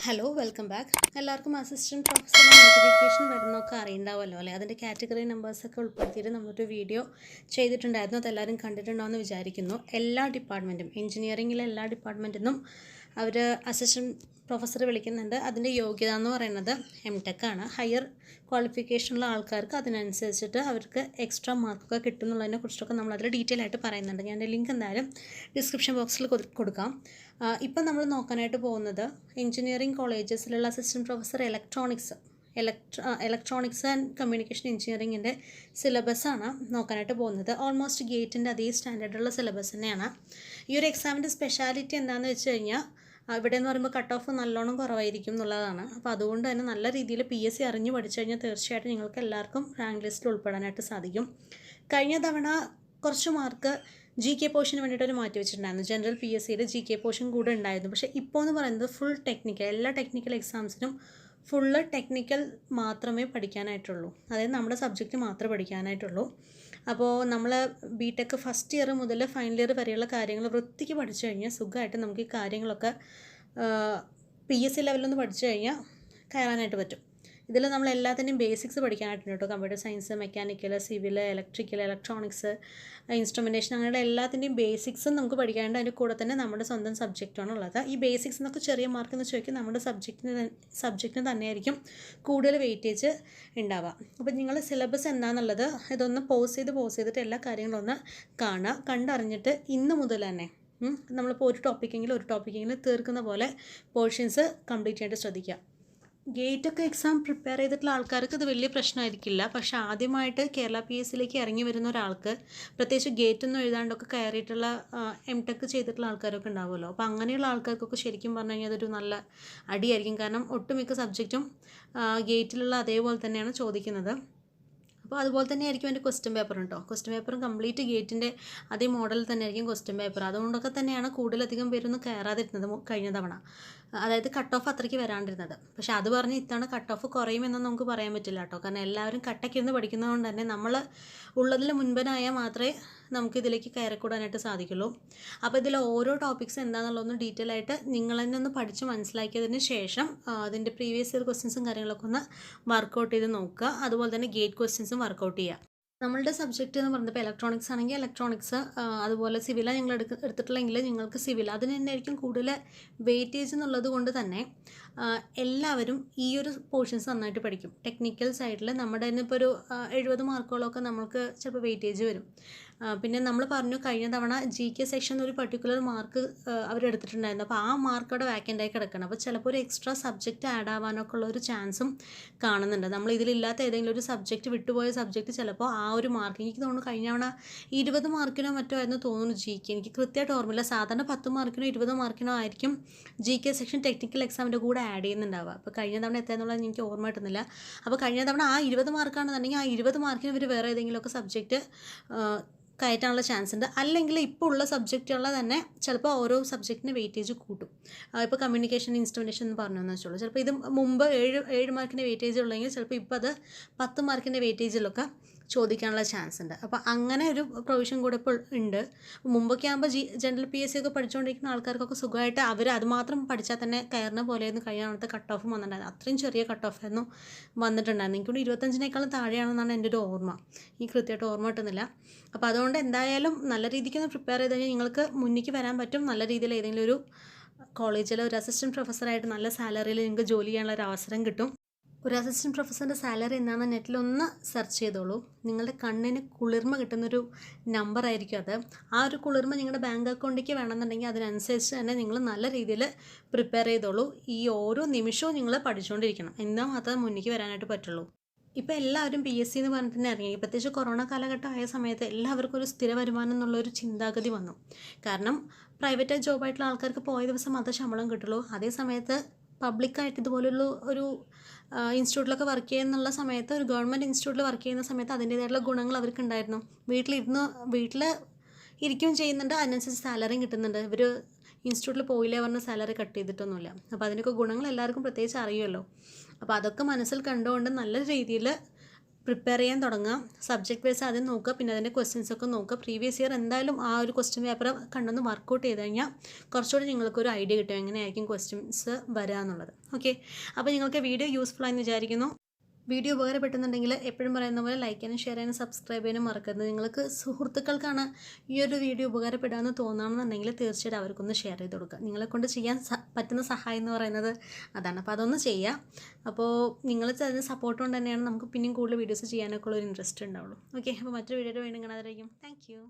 Hello welcome back. എല്ലാവർക്കും assistant പ്രൊഫസറിൻ്റെ notification വരുന്നൊക്കെ അറിയുണ്ടാവുമല്ലോ അല്ലേ? അതിൻ്റെ കാറ്റഗറി നമ്പേഴ്സൊക്കെ ഉൾപ്പെടുത്തിയിട്ട് നമ്മളൊരു വീഡിയോ ചെയ്തിട്ടുണ്ടായിരുന്നു. അതെല്ലാവരും കണ്ടിട്ടുണ്ടാവുമെന്ന് വിചാരിക്കുന്നു. എല്ലാ ഡിപ്പാർട്ട്മെൻറ്റും എഞ്ചിനീയറിങ്ങിലെ എല്ലാ ഡിപ്പാർട്ട്മെൻറ്റിൽ നിന്നും അവർ അസിസ്റ്റൻറ്റ് പ്രൊഫസർ വിളിക്കുന്നുണ്ട്. അതിൻ്റെ യോഗ്യത എന്ന് പറയുന്നത് MTech ആണ്. ഹയർ ക്വാളിഫിക്കേഷനുള്ള ആൾക്കാർക്ക് അതിനനുസരിച്ചിട്ട് അവർക്ക് എക്സ്ട്രാ മാർക്കൊക്കെ കിട്ടും എന്നുള്ളതിനെ കുറിച്ചൊക്കെ നമ്മളതിൽ ഡീറ്റെയിൽ ആയിട്ട് പറയുന്നുണ്ട്. ഞാൻ ലിങ്ക് എന്തായാലും ഡിസ്ക്രിപ്ഷൻ ബോക്സിൽ കൊടുക്കാം. ഇപ്പം നമ്മൾ നോക്കാനായിട്ട് പോകുന്നത് എഞ്ചിനീയറിംഗ് കോളേജസിലുള്ള assistant professor electronics and communication എഞ്ചിനീയറിങ്ങിൻ്റെ സിലബസാണ് നോക്കാനായിട്ട് പോകുന്നത്. ഓൾമോസ്റ്റ് ഗേറ്റിൻ്റെ അതേ സ്റ്റാൻഡേർഡുള്ള സിലബസ് തന്നെയാണ്. ഈ ഒരു എക്സാമിൻ്റെ സ്പെഷ്യാലിറ്റി എന്താണെന്ന് വെച്ച് കഴിഞ്ഞാൽ ഇവിടെ എന്ന് പറയുമ്പോൾ കട്ട് ഓഫ് നല്ലോണം കുറവായിരിക്കും എന്നുള്ളതാണ്. അപ്പോൾ അതുകൊണ്ട് തന്നെ നല്ല രീതിയിൽ PSC അറിഞ്ഞ് പഠിച്ചു കഴിഞ്ഞാൽ തീർച്ചയായിട്ടും നിങ്ങൾക്ക് എല്ലാവർക്കും റാങ്ക് ലിസ്റ്റിൽ ഉൾപ്പെടാനായിട്ട് സാധിക്കും. കഴിഞ്ഞ തവണ കുറച്ച് മാർക്ക് GK പോർഷന് വേണ്ടിയിട്ടൊരു മാറ്റി വെച്ചിട്ടുണ്ടായിരുന്നു. ജനറൽ PSCയിൽ GK പോർഷൻ കൂടെ ഉണ്ടായിരുന്നു. പക്ഷേ ഇപ്പോൾ എന്ന് പറയുന്നത് ഫുൾ ടെക്നിക്കൽ, എല്ലാ ടെക്നിക്കൽ എക്സാംസിനും ഫുള്ള് ടെക്നിക്കൽ മാത്രമേ പഠിക്കാനായിട്ടുള്ളൂ. അതായത് നമ്മുടെ സബ്ജക്റ്റ് മാത്രമേ പഠിക്കാനായിട്ടുള്ളൂ. അപ്പോൾ നമ്മൾ BTech ഫസ്റ്റ് ഇയർ മുതൽ ഫൈനൽ ഇയർ വരെയുള്ള കാര്യങ്ങൾ വൃത്തിക്ക് പഠിച്ചു കഴിഞ്ഞാൽ സുഖമായിട്ട് നമുക്ക് ഈ കാര്യങ്ങളൊക്കെ PSC ലെവലിലൊന്ന് പഠിച്ചു കഴിഞ്ഞാൽ കയറാനായിട്ട് പറ്റും. ഇതിൽ നമ്മൾ എല്ലാത്തിൻ്റെയും ബേസിക്സ് പഠിക്കാനായിട്ടുണ്ട് കേട്ടോ. Computer science, mechanical, civil, electrical, electronics, instrumentation, അങ്ങനെയുള്ള എല്ലാത്തിൻ്റെയും ബേസിക്സും നമുക്ക് പഠിക്കാനുണ്ട്. അതിൻ്റെ കൂടെ തന്നെ നമ്മുടെ സ്വന്തം സബ്ജക്റ്റാണ് ഉള്ളത്. ഈ ബേസിക്സ് എന്നൊക്കെ ചെറിയ മാർക്ക് എന്ന് ചോദിക്കും, നമ്മുടെ സബ്ജക്റ്റിന് തന്നെയായിരിക്കും കൂടുതൽ വെയിറ്റേജ് ഉണ്ടാവുക. അപ്പോൾ നിങ്ങൾ സിലബസ് എന്താണെന്നുള്ളത് ഇതൊന്ന് പോസ് ചെയ്തിട്ട് എല്ലാ കാര്യങ്ങളും ഒന്ന് കാണുക. കണ്ടറിഞ്ഞിട്ട് ഇന്ന് മുതൽ തന്നെ നമ്മളിപ്പോൾ ഒരു ടോപ്പിക്കെങ്കിലും തീർക്കുന്ന പോലെ പോർഷൻസ് കംപ്ലീറ്റ് ചെയ്യാനായിട്ട് ശ്രദ്ധിക്കുക. ഗേറ്റൊക്കെ എക്സാം പ്രിപ്പയർ ചെയ്തിട്ടുള്ള ആൾക്കാർക്ക് ഇത് വലിയ പ്രശ്നമായിരിക്കില്ല. പക്ഷേ ആദ്യമായിട്ട് കേരള PSCയിലേക്ക് ഇറങ്ങി വരുന്ന ഒരാൾക്ക്, പ്രത്യേകിച്ച് ഗേറ്റൊന്നും എഴുതാണ്ടൊക്കെ കയറിയിട്ടുള്ള MTech ചെയ്തിട്ടുള്ള ആൾക്കാരൊക്കെ ഉണ്ടാവുമല്ലോ. അപ്പോൾ അങ്ങനെയുള്ള ആൾക്കാർക്കൊക്കെ ശരിക്കും പറഞ്ഞു കഴിഞ്ഞാൽ അതൊരു നല്ല അടിയായിരിക്കും. കാരണം ഒട്ടുമിക്ക സബ്ജക്റ്റും ഗേറ്റിലുള്ള അതേപോലെ തന്നെയാണ് ചോദിക്കുന്നത്. അപ്പോൾ അതുപോലെ തന്നെ ആയിരിക്കും എൻ്റെ ക്വസ്റ്റ്യൻ പേപ്പർ കേട്ടോ. ക്വസ്റ്റ്യൻ പേപ്പറും കംപ്ലീറ്റ് ഗേറ്റിൻ്റെ അതേ മോഡലിൽ തന്നെ ആയിരിക്കും ക്വസ്റ്റ്യൻ പേപ്പർ. അതുകൊണ്ടൊക്കെ തന്നെയാണ് കൂടുതലധികം പേരൊന്നും കയറാതിരുന്നത് കഴിഞ്ഞ തവണ. അതായത് കട്ട് ഓഫ് അത്രയ്ക്ക് വരാണ്ടിരുന്നത്. പക്ഷേ അത് പറഞ്ഞ് ഇത്തവണ കട്ട് ഓഫ് കുറയുമെന്നൊന്നും നമുക്ക് പറയാൻ പറ്റില്ല കേട്ടോ. കാരണം എല്ലാവരും കട്ടയ്ക്കിരുന്ന് പഠിക്കുന്നതുകൊണ്ട് തന്നെ നമ്മൾ ഉള്ളതിൽ മുൻപനായാൽ മാത്രമേ നമുക്ക് ഇതിലേക്ക് കയറിക്കൂടാനായിട്ട് സാധിക്കുള്ളൂ. അപ്പോൾ ഇതിൽ ഓരോ ടോപ്പിക്സ് എന്താണെന്നുള്ളതൊന്ന് ഡീറ്റെയിൽ ആയിട്ട് നിങ്ങൾ തന്നെ ഒന്ന് പഠിച്ച് മനസ്സിലാക്കിയതിന് ശേഷം അതിൻ്റെ പ്രീവിയസ് ഇയർ ക്വസ്റ്റ്യൻസും കാര്യങ്ങളൊക്കെ ഒന്ന് വർക്കൗട്ട് ചെയ്ത് നോക്കുക. അതുപോലെ തന്നെ ഗേറ്റ് ക്വസ്റ്റ്യൻസും വർക്കൗട്ട് ചെയ്യുക. നമ്മളുടെ സബ്ജക്റ്റ് എന്ന് പറയുന്നത് ഇപ്പോൾ ഇലക്ട്രോണിക്സ് ആണെങ്കിൽ ഇലക്ട്രോണിക്സ്, അതുപോലെ സിവിലാണ് ഞങ്ങൾ എടുത്തിട്ടുള്ളെങ്കിൽ നിങ്ങൾക്ക് സിവിൽ അതിന് തന്നെ ആയിരിക്കും കൂടുതൽ വെയിറ്റേജ് എന്നുള്ളത് കൊണ്ട് തന്നെ എല്ലാവരും ഈ ഒരു പോർഷൻസ് നന്നായിട്ട് പഠിക്കും. ടെക്നിക്കൽ സൈഡിൽ നമ്മുടെ തന്നെ ഇപ്പോൾ ഒരു 70 മാർക്കുകളൊക്കെ നമുക്ക് ചിലപ്പോൾ വെയിറ്റേജ് വരും. പിന്നെ നമ്മൾ പറഞ്ഞു കഴിഞ്ഞ തവണ GK സെക്ഷൻ ഒരു പർട്ടിക്കുലർ മാർക്ക് അവരെടുത്തിട്ടുണ്ടായിരുന്നു. അപ്പോൾ ആ മാർക്ക് അവിടെ വാക്കൻ്റായി കിടക്കണം. അപ്പോൾ ചിലപ്പോൾ ഒരു എക്സ്ട്രാ സബ്ജക്റ്റ് ആഡ് ആവാനൊക്കെ ഉള്ള ഒരു ചാൻസും കാണുന്നുണ്ട്. നമ്മൾ ഇതിലില്ലാത്ത ഏതെങ്കിലും ഒരു സബ്ജക്റ്റ് വിട്ടുപോയ സബ്ജക്റ്റ് ചിലപ്പോൾ ആ ഒരു മാർക്ക്, എനിക്ക് തോന്നുന്നു കഴിഞ്ഞ തവണ 20 മാർക്കിനോ മറ്റോ ആയിരുന്നു തോന്നുന്നു GK. എനിക്ക് കൃത്യമായിട്ട് ഓർമ്മയില്ല. സാധാരണ 10 മാർക്കിനോ 20 മാർക്കിനോ ആയിരിക്കും GK സെക്ഷൻ ടെക്നിക്കൽ എക്സാമിൻ്റെ കൂടെ ആഡ് ചെയ്യുന്നുണ്ടാവുക. അപ്പോൾ കഴിഞ്ഞ തവണ എത്രയെന്നുള്ളത് എനിക്ക് ഓർമ്മ കിട്ടുന്നില്ല. അപ്പോൾ കഴിഞ്ഞ തവണ ആ 20 മാർക്കാണെന്നുണ്ടെങ്കിൽ ആ 20 മാർക്കിന് ഇവർ വേറെ ഏതെങ്കിലുമൊക്കെ സബ്ജക്റ്റ് കയറ്റാനുള്ള ചാൻസ് ഉണ്ട്. അല്ലെങ്കിൽ ഇപ്പോൾ ഉള്ള സബ്ജക്റ്റുള്ള തന്നെ ചിലപ്പോൾ ഓരോ സബ്ജക്റ്റിന് വെയിറ്റേജ് കൂട്ടും. ഇപ്പോൾ കമ്മ്യൂണിക്കേഷൻ ഇൻസ്ട്രുമെൻറ്റേഷൻ എന്ന് പറഞ്ഞതെന്ന് വെച്ചോളൂ. ചിലപ്പോൾ ഇത് മുമ്പ് 7 മാർക്കിൻ്റെ വെയിറ്റേജ് ഉള്ളെങ്കിൽ ചിലപ്പോൾ ഇപ്പോൾ അത് 10 മാർക്കിൻ്റെ വെയിറ്റേജിലൊക്കെ ചോദിക്കാനുള്ള ചാൻസ് ഉണ്ട്. അപ്പോൾ അങ്ങനെ ഒരു പ്രൊവിഷൻ കൂടെ ഇപ്പോൾ ഉണ്ട്. മുമ്പൊക്കെ ആകുമ്പോൾ ജനറൽ PSC ഒക്കെ പഠിച്ചുകൊണ്ടിരിക്കുന്ന ആൾക്കാർക്കൊക്കെ സുഖമായിട്ട് അവർ അതുമാത്രം പഠിച്ചാൽ തന്നെ കയറുന്ന പോലെയായിരുന്നു കഴിഞ്ഞ കട്ട് ഓഫും വന്നിട്ടുണ്ടായിരുന്നു. അത്രയും ചെറിയ കട്ട് ഓഫ് ആയിരുന്നു വന്നിട്ടുണ്ടായിരുന്നു. എനിക്കൊണ്ട് 25-നേക്കാളും താഴെയാണെന്നാണ് എൻ്റെ ഒരു ഓർമ്മ. ഈ കൃത്യമായിട്ട് ഓർമ്മ കിട്ടുന്നില്ല. അപ്പോൾ അതുകൊണ്ട് എന്തായാലും നല്ല രീതിക്കൊന്ന് പ്രിപ്പയർ ചെയ്ത് കഴിഞ്ഞാൽ നിങ്ങൾക്ക് മുന്നിലേക്ക് വരാൻ പറ്റും. നല്ല രീതിയിൽ ഏതെങ്കിലും ഒരു കോളേജിൽ ഒരു അസിസ്റ്റൻറ്റ് പ്രൊഫസറായിട്ട് നല്ല സാലറിയിൽ നിങ്ങൾക്ക് ജോലി ചെയ്യാനുള്ള ഒരു അവസരം കിട്ടും. ഒരു അസിസ്റ്റൻറ്റ് പ്രൊഫസറിൻ്റെ സാലറി എന്താണെന്ന് നെറ്റിലൊന്ന് സെർച്ച് ചെയ്തോളൂ. നിങ്ങളുടെ കണ്ണിന് കുളിർമ കിട്ടുന്നൊരു നമ്പർ ആയിരിക്കും അത്. ആ ഒരു കുളിർമ നിങ്ങളുടെ ബാങ്ക് അക്കൗണ്ടിലേക്ക് വേണമെന്നുണ്ടെങ്കിൽ അതിനനുസരിച്ച് തന്നെ നിങ്ങൾ നല്ല രീതിയിൽ പ്രിപ്പയർ ചെയ്തോളൂ. ഈ ഓരോ നിമിഷവും നിങ്ങൾ പഠിച്ചുകൊണ്ടിരിക്കണം. എന്നാൽ മാത്രമേ മുന്നിലേക്ക് വരാനായിട്ട് പറ്റുള്ളൂ. ഇപ്പോൾ എല്ലാവരും PSC എന്ന് പറഞ്ഞിട്ട് തന്നെ ഇറങ്ങി. പ്രത്യേകിച്ച് കൊറോണ കാലഘട്ടം ആയ സമയത്ത് എല്ലാവർക്കും ഒരു സ്ഥിര വരുമാനം എന്നുള്ളൊരു ചിന്താഗതി വന്നു. കാരണം പ്രൈവറ്റ് ജോബായിട്ടുള്ള ആൾക്കാർക്ക് പോയ ദിവസം അത് ശമ്പളം കിട്ടുള്ളൂ. അതേ സമയത്ത് പബ്ലിക്കായിട്ട് ഇതുപോലുള്ള ഒരു ഇൻസ്റ്റിറ്റ്യൂട്ടിലൊക്കെ വർക്ക് ചെയ്യുന്നുള്ള സമയത്ത്, ഒരു ഗവൺമെൻറ് ഇൻസ്റ്റിറ്റ്യൂട്ടിൽ വർക്ക് ചെയ്യുന്ന സമയത്ത് അതിൻ്റേതായിട്ടുള്ള ഗുണങ്ങൾ അവർക്കുണ്ടായിരുന്നു. വീട്ടിൽ ഇരിക്കുകയും ചെയ്യുന്നുണ്ട്, അതിനനുസരിച്ച് സാലറിയും കിട്ടുന്നുണ്ട്. ഇവർ ഇൻസ്റ്റിറ്റ്യൂട്ടിൽ പോയില്ലേ പറഞ്ഞ സാലറി കട്ട് ചെയ്തിട്ടൊന്നുമില്ല. അപ്പോൾ അതിനൊക്കെ ഗുണങ്ങൾ എല്ലാവർക്കും പ്രത്യേകിച്ച് അറിയുമല്ലോ. അപ്പോൾ അതൊക്കെ മനസ്സിൽ കണ്ടുകൊണ്ട് നല്ല രീതിയിൽ പ്രിപ്പയർ ചെയ്യാൻ തുടങ്ങുക. സബ്ജക്റ്റ് വൈസ് ആദ്യം നോക്കുക, പിന്നെ അതിൻ്റെ ക്വസ്റ്റ്യൻസൊക്കെ നോക്കുക. പ്രീവിയസ് ഇയർ എന്തായാലും ആ ഒരു ക്വസ്റ്റ്യൻ പേപ്പർ കണ്ടൊന്ന് വർക്കൗട്ട് ചെയ്ത് കഴിഞ്ഞാൽ കുറച്ചുകൂടി നിങ്ങൾക്കൊരു ഐഡിയ കിട്ടും എങ്ങനെയായിരിക്കും ക്വസ്റ്റ്യൻസ് വരിക എന്നുള്ളത്. ഓക്കെ, അപ്പോൾ നിങ്ങൾക്ക് വീഡിയോ യൂസ്ഫുൾ ആയെന്ന് വിചാരിക്കുന്നു. വീഡിയോ ഉപകാരപ്പെടുന്നുണ്ടെങ്കിൽ എപ്പോഴും പറയുന്ന പോലെ ലൈക്ക് ചെയ്യാനും ഷെയർ ചെയ്യാനും സബ്സ്ക്രൈബ് ചെയ്യാനും മറക്കരുത്. നിങ്ങൾക്ക് സുഹൃത്തുക്കൾക്കാണ് ഈ ഒരു വീഡിയോ ഉപകാരപ്പെടാമെന്ന് തോന്നുകയാണെന്നുണ്ടെങ്കിൽ തീർച്ചയായിട്ടും അവർക്കൊന്ന് ഷെയർ ചെയ്ത് കൊടുക്കുക. നിങ്ങളെക്കൊണ്ട് ചെയ്യാൻ പറ്റുന്ന സഹായം എന്ന് പറയുന്നത് അതാണ്. അപ്പോൾ അതൊന്ന് ചെയ്യുക. അപ്പോൾ നിങ്ങൾ അതിന് സപ്പോർട്ട് കൊണ്ട് തന്നെയാണ് നമുക്ക് പിന്നെയും കൂടുതൽ വീഡിയോസ് ചെയ്യാനൊക്കെ ഉള്ള ഒരു ഇൻട്രസ്റ്റ് ഉണ്ടാവുള്ളൂ. ഓക്കെ, അപ്പോൾ മറ്റൊരു വീഡിയോ വേണമെങ്കിൽ കാണാതായിരിക്കും. Thank you.